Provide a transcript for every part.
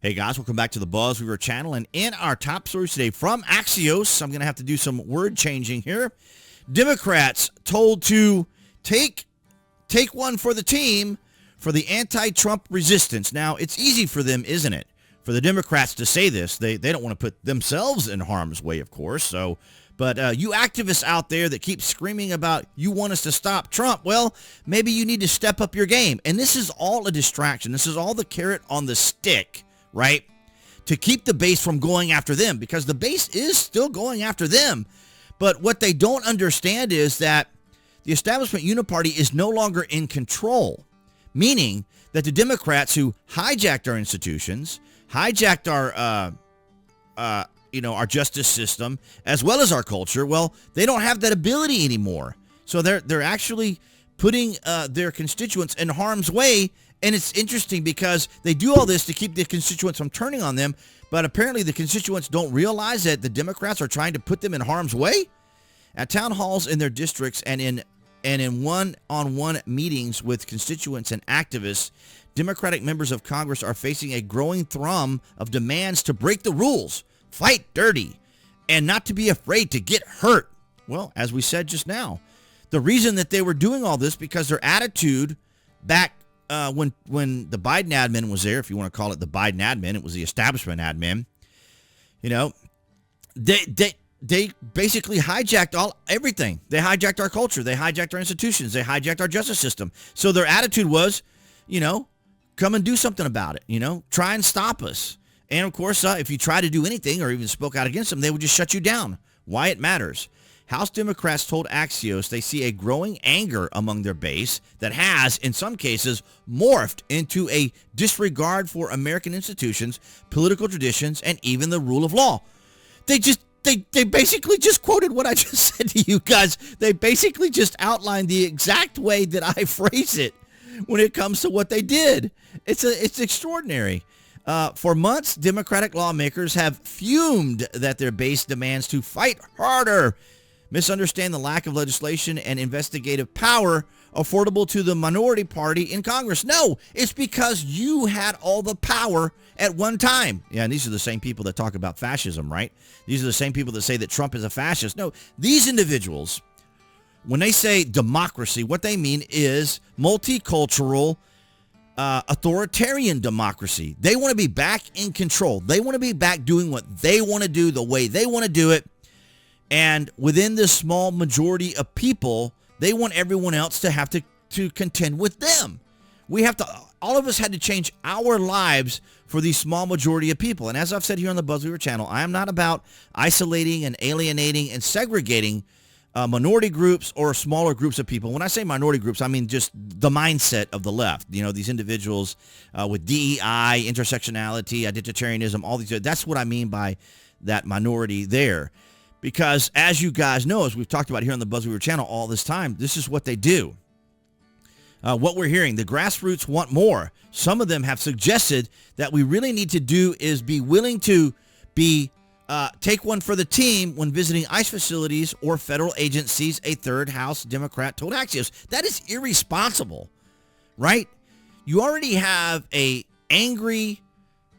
Hey guys, welcome back to the BuzWeaver channel. And in our top stories today from Axios, I'm going to have to do some word changing here. Democrats told to take one for the team for the anti-Trump resistance. Now, it's easy for them, isn't it? For the Democrats to say this. They don't want to put themselves in harm's way, of course. But you activists out there that keep screaming about you want us to stop Trump, well, maybe you need to step up your game. And this is all a distraction. This is all the carrot on the stick, right? To keep the base from going after them, because the base is still going after them. But what they don't understand is that the establishment uniparty is no longer in control, meaning that the Democrats who hijacked our institutions, hijacked our justice system, as well as our culture, well, they don't have that ability anymore. So they're actually putting their constituents in harm's way. And it's interesting because they do all this to keep the constituents from turning on them, but apparently the constituents don't realize that the Democrats are trying to put them in harm's way. At town halls in their districts and in one-on-one meetings with constituents and activists, Democratic members of Congress are facing a growing thrum of demands to break the rules, fight dirty, and not to be afraid to get hurt. Well, as we said just now, the reason that they were doing all this because their attitude back when the Biden admin was there, if you want to call it the Biden admin, it was the establishment admin. You know, they basically hijacked everything. They hijacked our culture. They hijacked our institutions. They hijacked our justice system. So their attitude was, come and do something about it. Try and stop us. And of course, if you try to do anything or even spoke out against them, they would just shut you down. Why it matters. House Democrats told Axios they see a growing anger among their base that has, in some cases, morphed into a disregard for American institutions, political traditions, and even the rule of law. They basically just quoted what I just said to you guys. They basically just outlined the exact way that I phrase it when it comes to what they did. It's extraordinary. For months, Democratic lawmakers have fumed that their base demands to fight harder, misunderstand the lack of legislation and investigative power affordable to the minority party in Congress. No, it's because you had all the power at one time. Yeah, and these are the same people that talk about fascism, right? These are the same people that say that Trump is a fascist. No, these individuals, when they say democracy, what they mean is multicultural, authoritarian democracy. They want to be back in control. They want to be back doing what they want to do the way they want to do it. And within this small majority of people, they want everyone else to have to contend with them. All of us had to change our lives for these small majority of people. And as I've said here on the BuzWeaver channel, I am not about isolating and alienating and segregating minority groups or smaller groups of people. When I say minority groups, I mean just the mindset of the left. These individuals with DEI, intersectionality, identitarianism, all these. That's what I mean by that minority there. Because as you guys know, as we've talked about here on the BuzWeaver channel all this time, this is what they do. What we're hearing, the grassroots want more. Some of them have suggested that we really need to do is be willing to take one for the team when visiting ICE facilities or federal agencies, a third House Democrat told Axios. That is irresponsible, right? You already have a angry,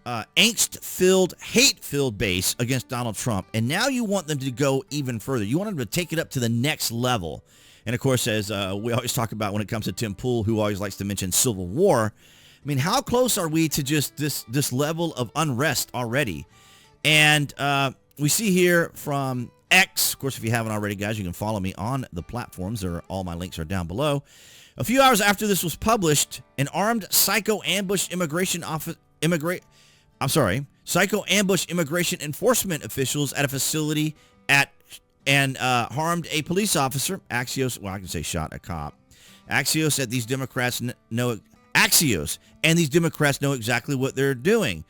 angst-filled, hate-filled base against Donald Trump, and now you want them to go even further. You want them to take it up to the next level. And of course, as we always talk about when it comes to Tim Pool, who always likes to mention civil war, I mean, how close are we to just this level of unrest already? And we see here from X, of course, if you haven't already, guys, you can follow me on the platforms. All my links are down below. A few hours after this was published, an armed psycho ambush immigration enforcement officials at a facility and harmed a police officer. Axios, well, I can say shot a cop. Axios and these Democrats know exactly what they're doing.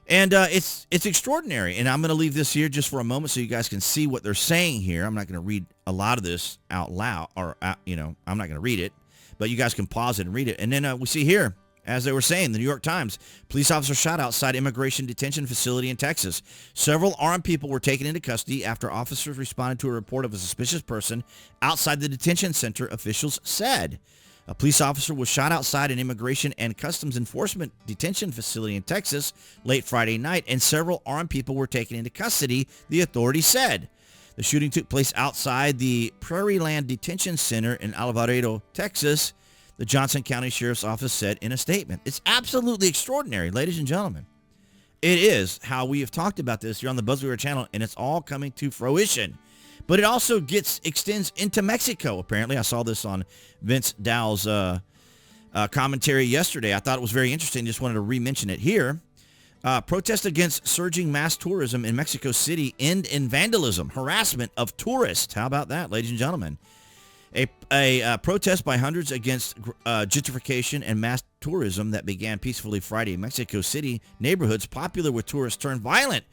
And it's extraordinary. And I'm going to leave this here just for a moment so you guys can see what they're saying here. I'm not going to read a lot of this out loud, or I'm not going to read it, but you guys can pause it and read it. And then we see here, as they were saying, the New York Times, police officer shot outside immigration detention facility in Texas. Several armed people were taken into custody after officers responded to a report of a suspicious person outside the detention center, officials said. A police officer was shot outside an Immigration and Customs Enforcement detention facility in Texas late Friday night, and several armed people were taken into custody, the authorities said. The shooting took place outside the Prairie Land Detention Center in Alvarado, Texas, the Johnson County Sheriff's Office said in a statement. It's absolutely extraordinary, ladies and gentlemen. It is how we have talked about this here on the BuzWeaver channel, and it's all coming to fruition. But it also extends into Mexico, apparently. I saw this on Vince Dow's commentary yesterday. I thought it was very interesting. Just wanted to re-mention it here. Protest against surging mass tourism in Mexico City end in vandalism, harassment of tourists. How about that, ladies and gentlemen? A protest by hundreds against gentrification and mass tourism that began peacefully Friday in Mexico City neighborhoods popular with tourists turned violent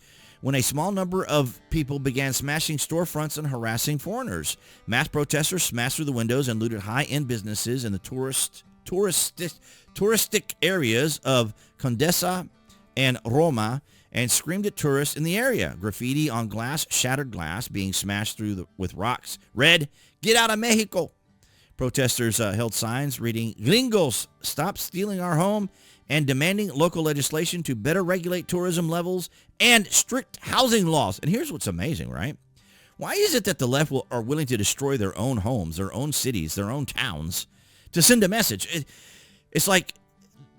when a small number of people began smashing storefronts and harassing foreigners. Mass protesters smashed through the windows and looted high-end businesses in the touristic areas of Condesa and Roma and screamed at tourists in the area. Graffiti on glass, shattered glass being smashed through with rocks. Read, "Get out of Mexico." Protesters held signs reading, "Gringos, stop stealing our home," and demanding local legislation to better regulate tourism levels and strict housing laws. And here's what's amazing, right? Why is it that the left are willing to destroy their own homes, their own cities, their own towns to send a message? It's like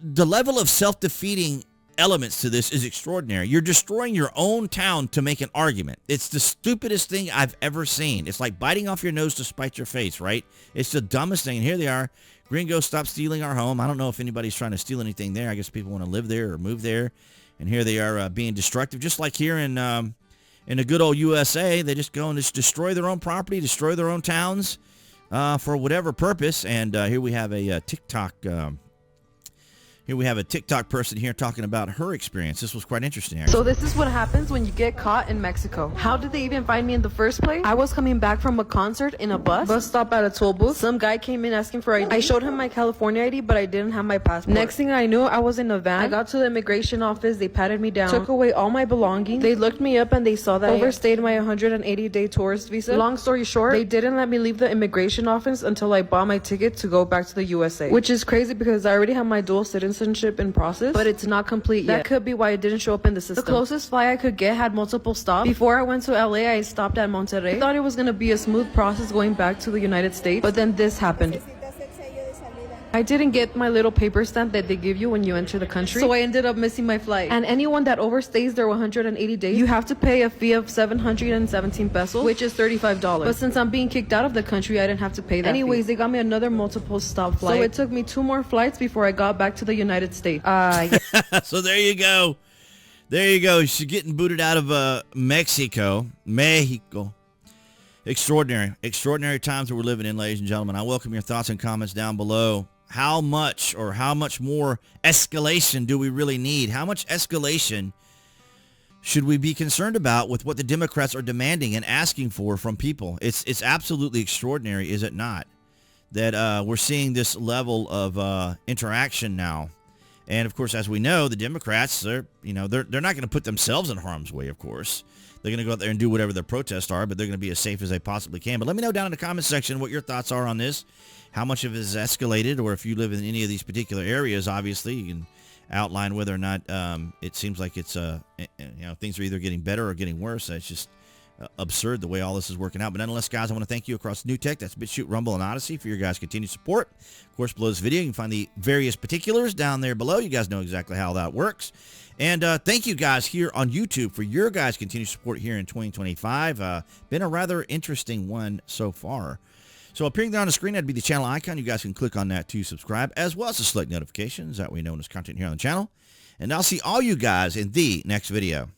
the level of self-defeating elements to this is extraordinary. You're destroying your own town to make an argument. It's the stupidest thing I've ever seen. It's like biting off your nose to spite your face, right? It's the dumbest thing. And here they are. Gringos, stop stealing our home. I don't know if anybody's trying to steal anything there. I guess people want to live there or move there. And here they are being destructive, just like here in the good old USA. They just go and just destroy their own property, destroy their own towns for whatever purpose. And here we have a TikTok Here we have a TikTok person here talking about her experience. This was quite interesting, actually. So this is what happens when you get caught in Mexico. How did they even find me in the first place? I was coming back from a concert in a bus stop at a toll booth. Some guy came in asking for ID. I showed him my California ID, but I didn't have my passport. Next thing I knew, I was in a van. I got to the immigration office. They patted me down, took away all my belongings. They looked me up and they saw that I overstayed my 180-day tourist visa. Long story short, they didn't let me leave the immigration office until I bought my ticket to go back to the USA, which is crazy because I already have my dual citizenship in process, but it's not complete yet. That could be why it didn't show up in the system. The closest flight I could get had multiple stops. Before I went to LA, I stopped at Monterrey. I thought it was going to be a smooth process going back to the United States, but then this happened. I didn't get my little paper stamp that they give you when you enter the country, so I ended up missing my flight. And anyone that overstays their 180 days, you have to pay a fee of 717 pesos, which is $35. But since I'm being kicked out of the country, I didn't have to pay that fee. They got me another multiple stop flight. So it took me 2 more flights before I got back to the United States. So there you go. There you go. She's getting booted out of Mexico. Extraordinary times that we're living in, ladies and gentlemen. I welcome your thoughts and comments down below. How much more escalation do we really need? How much escalation should we be concerned about with what the Democrats are demanding and asking for from people? It's absolutely extraordinary, is it not? That we're seeing this level of interaction now. And of course, as we know, the Democrats, they're not going to put themselves in harm's way, of course. They're going to go out there and do whatever their protests are, but they're going to be as safe as they possibly can. But let me know down in the comment section what your thoughts are on this. How much of it is escalated, or if you live in any of these particular areas, obviously, you can outline whether or not it seems like it's, things are either getting better or getting worse. It's just absurd the way all this is working out. But nonetheless, guys, I want to thank you across New Tech. That's BitChute, Rumble, and Odyssey for your guys' continued support. Of course, below this video, you can find the various particulars down there below. You guys know exactly how that works. And thank you guys here on YouTube for your guys' continued support here in 2025. Been a rather interesting one so far. So appearing there on the screen, that'd be the channel icon. You guys can click on that to subscribe, as well as to select notifications. That way you know when there's content here on the channel. And I'll see all you guys in the next video.